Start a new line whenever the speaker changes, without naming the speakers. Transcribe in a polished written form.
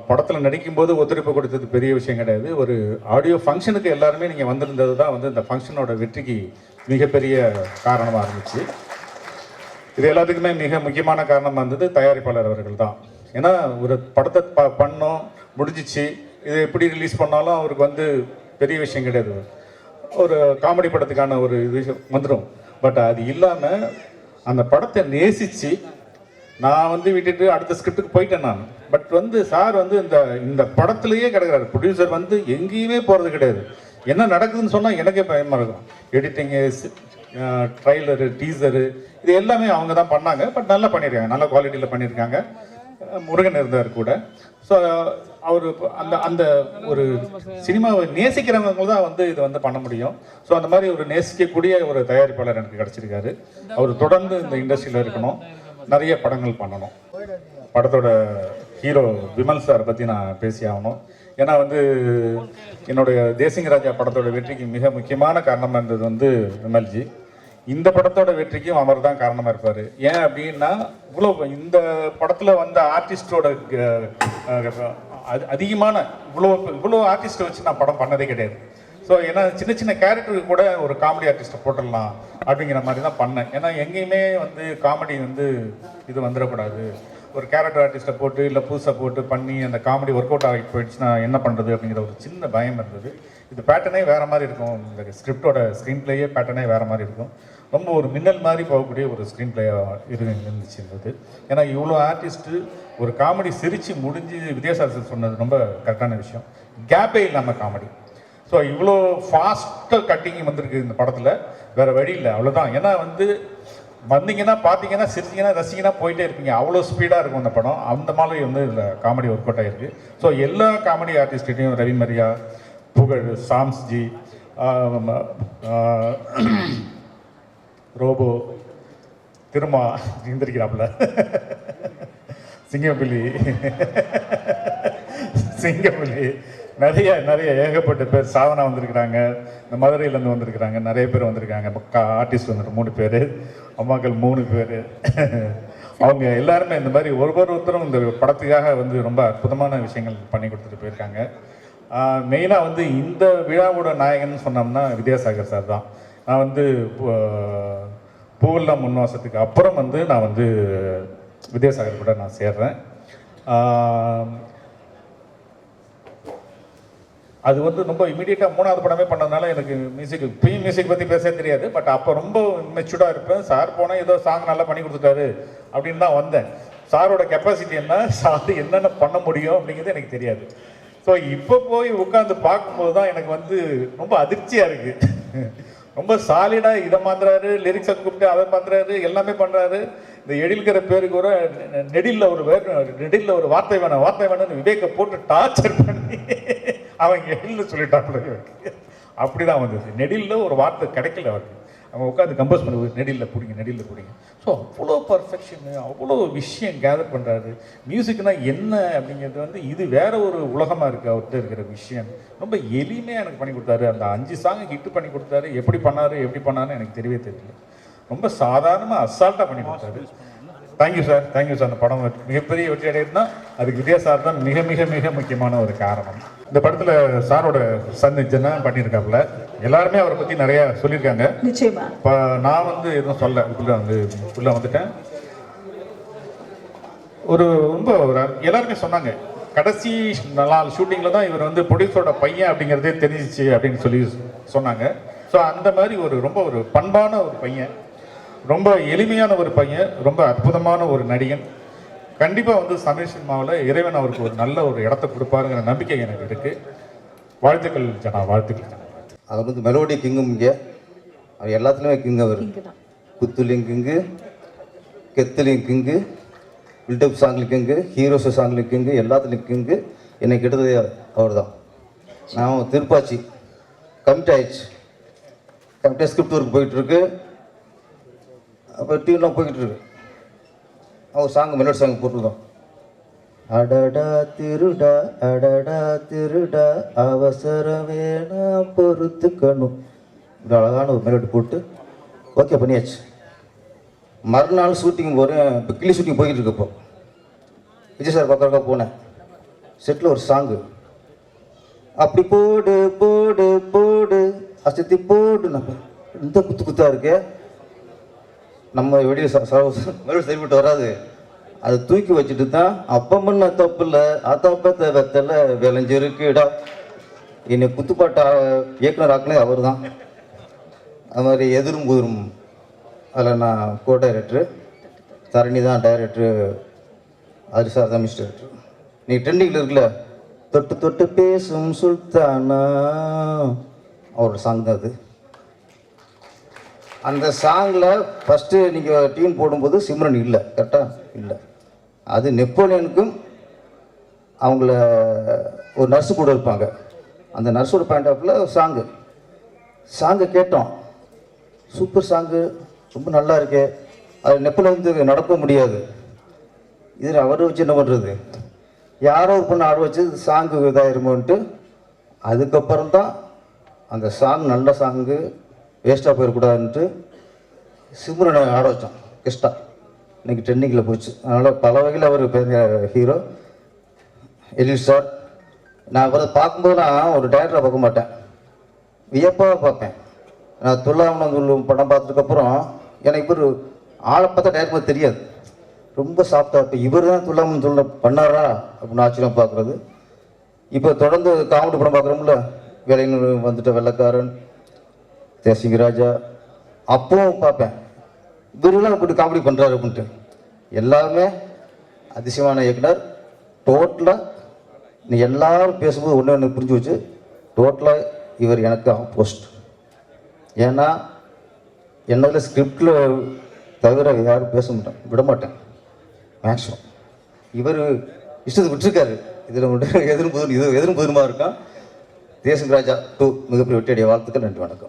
படத்தில் நடிக்கும்போது ஒத்துழைப்பு கொடுத்தது பெரிய விஷயம் கிடையாது. ஒரு ஆடியோ ஃபங்க்ஷனுக்கு எல்லாருமே நீங்கள் வந்திருந்தது தான் வந்து இந்த ஃபங்க்ஷனோட வெற்றிக்கு மிகப்பெரிய காரணமாக இருந்துச்சு. இது எல்லாத்துக்குமே மிக முக்கியமான காரணமாக இருந்தது தயாரிப்பாளர் அவர்கள் தான். ஏன்னா ஒரு படத்தை பண்ணோம் முடிஞ்சிச்சு, இதை எப்படி ரிலீஸ் பண்ணாலும் அவருக்கு வந்து பெரிய விஷயம் கிடையாது. ஒரு காமெடி படத்துக்கான ஒரு விஷயம் வந்துடும். பட் அது இல்லாமல் அந்த படத்தை நேசித்து நான் வந்து விட்டுட்டு அடுத்த ஸ்கிரிப்டுக்கு போயிட்டேன் நான். பட் வந்து சார் வந்து இந்த படத்துலேயே கிடக்கிறாரு. ப்ரொடியூசர் வந்து எங்கேயுமே போகிறது கிடையாது. என்ன நடக்குதுன்னு சொன்னால் எனக்கே பயமாக இருக்கும். எடிட்டிங்கு, ட்ரைலரு, டீசரு இது எல்லாமே அவங்க தான் பண்ணாங்க. பட் நல்லா பண்ணியிருக்காங்க, நல்ல குவாலிட்டியில் பண்ணியிருக்காங்க. முருகன் இருந்தார் கூட. ஸோ அவர் அந்த ஒரு சினிமாவை நேசிக்கிறவங்க தான் வந்து இதை வந்து பண்ண முடியும். ஸோ அந்த மாதிரி ஒரு நேசிக்கக்கூடிய ஒரு தயாரிப்பாளர் எனக்கு கிடச்சிருக்காரு. அவர் தொடர்ந்து இந்த இண்டஸ்ட்ரியில் இருக்கணும், நிறைய படங்கள் பண்ணணும். படத்தோட ஹீரோ விமல் சார் பற்றி நான் பேசி ஆகணும். ஏன்னா வந்து என்னுடைய தேசிங்க ராஜா படத்தோட வெற்றிக்கு மிக முக்கியமான காரணமாக இருந்தது வந்து விமல்ஜி. இந்த படத்தோட வெற்றிக்கும் அவர் தான் காரணமாக இருப்பார். ஏன் அப்படின்னா இவ்வளோ இந்த படத்தில் வந்த ஆர்டிஸ்டோட அதிகமான இவ்வளோ ஆர்டிஸ்ட்டை வச்சு நான் படம் பண்ணதே கிடையாது. ஸோ ஏன்னா சின்ன சின்ன கேரக்டருக்கு கூட ஒரு காமெடி ஆர்டிஸ்ட்டை போட்டுடலாம் அப்படிங்கிற மாதிரி தான் பண்ணேன். ஏன்னா எங்கேயுமே வந்து காமெடி வந்து இது வந்துடக்கூடாது. ஒரு கேரக்டர் ஆர்டிஸ்ட்டை போட்டு இல்லை புதுசாக போட்டு பண்ணி அந்த காமெடி ஒர்க் அவுட் ஆகிட்டு போயிடுச்சுன்னா என்ன பண்ணுறது அப்படிங்கிற ஒரு சின்ன பயம் இருந்தது. இது பேட்டர்னே வேறு மாதிரி இருக்கும். இந்த ஸ்கிரிப்டோட ஸ்க்ரீன் பிளேயே பேட்டர்னே வேறு மாதிரி இருக்கும். ரொம்ப ஒரு மின்னல் மாதிரி போகக்கூடிய ஒரு ஸ்க்ரீன் பிளேயாக இருந்துச்சு இருந்தது. ஏன்னா இவ்வளோ ஆர்டிஸ்ட்டு ஒரு காமெடி சிரித்து முடிஞ்சு வித்யாசாகர் சொன்னது ரொம்ப கரெக்டான விஷயம். கேப்பே இல்லாமல் காமெடி. ஸோ இவ்வளோ ஃபாஸ்ட்டாக கட்டிங் வந்திருக்கு இந்த படத்தில். வேறு வழி இல்லை, அவ்வளோதான். ஏன்னா வந்து வந்தீங்கன்னா பார்த்தீங்கன்னா சிரிச்சிங்கன்னா ரசிங்கன்னா போயிட்டே இருப்பீங்க. அவ்வளோ ஸ்பீடாக இருக்கும் அந்த படம். அந்த மாதிரி வந்து இதில் காமெடி ஒர்க் அவுட் ஆகிருக்கு. ஸோ எல்லா காமெடி ஆர்டிஸ்ட்டையும் ரவி மரியா, புகழ், சாம்ஸ்ஜி, ரோபோ, திருமா இருந்திருக்கிறாப்புல, சிங்கப்புலி நிறைய ஏகப்பட்ட பேர். சாதனா வந்திருக்கிறாங்க, இந்த மதுரையிலேருந்து வந்திருக்கிறாங்க, நிறைய பேர் வந்திருக்காங்க. ஆர்டிஸ்ட் வந்துட்டு 3 பேர், அம்மாக்கள் 3 பேர். அவங்க எல்லாருமே இந்த மாதிரி ஒருத்தரும் இந்த படத்துக்காக வந்து ரொம்ப அற்புதமான விஷயங்கள் பண்ணி கொடுத்துட்டு போயிருக்காங்க. மெயினாக வந்து இந்த விழாவோட நாயகன் சொன்னோம்னா வித்யாசாகர் சார் தான். நான் வந்து பூவெல்லாம் முன்வாசத்துக்கு அப்புறம் வந்து நான் வந்து வித்யாசாகர் கூட நான் சேர்றேன். அது வந்து ரொம்ப இமீடியட்டாக 3வது படமே பண்ணதுனால எனக்கு மியூசிக் பற்றி பேச தெரியாது. பட் அப்போ ரொம்ப மெச்சூர்டாக இருப்பேன். சார் போனால் ஏதோ சாங் நல்லா பண்ணி கொடுத்துட்டாரு அப்படின்னு தான் வந்தேன். சாரோட கெப்பாசிட்டி என்ன, சார் என்னென்ன பண்ண முடியும் அப்படிங்கிறது எனக்கு தெரியாது. ஸோ இப்போ போய் உட்காந்து பார்க்கும்போது தான் எனக்கு வந்து ரொம்ப அதிர்ச்சியாக இருக்குது. ரொம்ப சாலிடாக இதை மாத்துறாரு, லிரிக்ஸை கூப்பிட்டு அதை மாத்துறாரு, எல்லாமே பண்ணுறாரு. இந்த எழில்கிற பேருக்கு கூட நெடிலில் ஒரு வார்த்தை வேணும்னு விவேக்கை போட்டு டார்ச்சர் பண்ணி அவங்க எழில்னு சொல்லிட்டாப்புல. அப்படிதான் வந்தது. நெடிலில் ஒரு வார்த்தை கிடைக்கல அவருக்கு. அவங்க உட்காந்து கம்போஸ் பண்ண நெடிலில் பிடிங்க. ஸோ அவ்வளோ பர்ஃபெக்ஷனு, அவ்வளோ விஷயம் கேதர் பண்ணுறாரு. மியூசிக்னா என்ன அப்படிங்கிறது வந்து இது வேற ஒரு உலகமாக இருக்குது. அவர்கிட்ட இருக்கிற விஷயம் ரொம்ப எளிமையாக எனக்கு பண்ணி கொடுத்தாரு. அந்த 5 சாங்கு ஹிட்டு பண்ணி கொடுத்தாரு. எப்படி பண்ணாருன்னு எனக்கு தெரியவே தெரியல. ரொம்ப சாதாரணமாக அசால்ட்டாக பண்ணி கொடுத்தாரு. Thank you sir. அந்த படம் மிகப்பெரிய வெற்றி அடையுதுன்னா அதுக்கு வித்யாசாகர் தான் மிக மிக மிக முக்கியமான ஒரு காரணம். இந்த படத்தில் சாரோட சன் ஜென்னா பண்ணியிருக்காப்புல. எல்லாருமே அவரை பற்றி நிறையா சொல்லியிருக்காங்க.
நிச்சயமா.
இப்போ நான் வந்து எதுவும் சொல்ல உள்ளே வந்துட்டேன். ரொம்ப எல்லாருமே சொன்னாங்க கடைசி நாள் ஷூட்டிங்கில் தான் இவர் வந்து ப்ரொடியூசரோட பையன் அப்படிங்கிறதே தெரிஞ்சிச்சு அப்படின்னு சொல்லி சொன்னாங்க. ஸோ அந்த மாதிரி ரொம்ப ஒரு பண்பான ஒரு பையன், ரொம்ப எளிமையான ஒரு பையன், ரொம்ப அற்புதமான ஒரு நடிகன். கண்டிப்பாக வந்து தமிழ் சினிமாவில் இறைவன் அவருக்கு ஒரு நல்ல ஒரு இடத்த கொடுப்பாருங்கிற நம்பிக்கை எனக்கு இருக்குது. வாழ்த்துக்கள் ஜனா, வாழ்த்துக்கள் ஜனா.
அவர் வந்து மெலோடி கிங்கும் இங்கே, அவர் எல்லாத்துலேயுமே கிங். அவர் குத்துலையும் கிங்கு, கெத்துலையும் கிங்கு, பில்டப் சாங்லையும் கிங்கு, ஹீரோஸ் சாங்லையும் கிங்கு, எல்லாத்துலேயும் கிங்கு. என்னை கெட்டது அவர் தான். நான் திருப்பாச்சி கமிட் ஆயிடுச்சு. ஸ்கிரிப்ட் ஒர்க் போயிட்டுருக்கு. அப்போ டிவிலாம் போய்கிட்டு இருக்கு. அவர் சாங் மெலோடி சாங் போட்டுருந்தோம். அடடா திருடா அவசரம் வேணாம் பொறுத்துக்கணும். இப்படி அழகான ஒரு மெலோடி போட்டு ஓகே பண்ணியாச்சு. மறுநாள் ஷூட்டிங் போகிறேன். இப்போ கிளி ஷூட்டிங் போய்கிட்டு இருக்கப்போ விஜய் சார் பக்கம் போனேன். செட்டில் ஒரு சாங்கு, அப்படி போடு போடு போடு அசத்தி போடு. நம்ம இந்த குத்து குத்தா இருக்கே, நம்ம வெளியே மறுபடியும் சரிப்பட்டு வராது. அதை தூக்கி வச்சுட்டு தான் அப்ப பண்ண தப்பில்ல அத்தப்பத்த வெத்தல விளைஞ்சிருக்குடா. என்னை குத்துப்பாட்ட இயக்குனர் ஆக்கினே அவர் தான். அது மாதிரி எதிரும் புதிரும் அதில் நான் கோ டைரக்டரு, தரணி தான் டைரக்டரு, அது சார் தான் மிஸ் டைரக்டர். நீங்கள் ட்ரெண்டிங்கில் இருக்குல்ல, தொட்டு தொட்டு பேசும் சுல்தானா, அவரோட சாங் தான் அது. அந்த சாங்கில் ஃபஸ்ட்டு நீங்கள் டீம் போடும்போது சிம்ரன் இல்லை, கரெக்டாக இல்லை. அது நெப்போலியனுக்கும் அவங்கள ஒரு நர்ஸு கூட இருப்பாங்க. அந்த நர்ஸோட பாயிண்ட் ஆஃப்ல சாங்கை கேட்டோம். சூப்பர் சாங்கு, ரொம்ப நல்லா இருக்கு. அது நெப்போலியனுக்கு நடக்க முடியாது. இதில் அவரை வச்சு என்ன பண்ணுறது, யாரோ ஒரு பொண்ணு ஆட வச்சு சாங்கு இதாயிருமோன்ட்டு அதுக்கப்புறம் தான் அந்த சாங் நல்ல சாங்கு வேஸ்ட்டாக போயிடக்கூடாதுன்ட்டு சிம்ரனை ஆட வச்சோம் கெஸ்டா. இன்றைக்கி ட்ரெண்டிங்கில் போச்சு. அதனால் பல வகையில் அவர் பெரிய ஹீரோ எலிஸ் சார். நான் அவரை பார்க்கும்போதுலாம் ஒரு டேரக்டரை பார்க்க மாட்டேன், வியப்பாக பார்ப்பேன். நான் துல்லாமணம் படம் பார்த்ததுக்கப்புறம் எனக்கு இவர் ஆளை பார்த்தா டேரக்டர் தெரியாது, ரொம்ப சாஃப்டாக இருப்பேன். இவர் தான் துல்லாமணம் பண்ணாரா அப்படின்னு ஆச்சரியம் பார்க்குறது. இப்போ தொடர்ந்து காமெடி படம் பார்க்குறோம்ல, வேலைன்னு வந்துட்ட வெள்ளக்காரன், தேசிங்க ராஜா, அப்பவும் பார்ப்பேன் இவரெல்லாம் இப்படி காமெடி பண்ணுறாரு அப்படின்ட்டு. எல்லாமே அதிசயமான இயக்குனர். டோட்டலாக நீ எல்லாரும் பேசும்போது ஒன்று ஒன்று புரிஞ்சு வச்சு, டோட்டலாக இவர் எனக்கு ஆப்போசிட். ஏன்னா என்னதில் ஸ்கிரிப்டில் தவிர யாரும் பேச மாட்டேன், விட மாட்டேன் மேக்ஸிமம். இவர் இஷ்டத்தை விட்டுருக்காரு. இதில் மட்டும் எதிரும் புதிருமா இருக்கான். தேசிங்க ராஜா 2 மிகப்பெரிய வெற்றியடைய வாழ்த்துக்கள். நன்றி, வணக்கம்.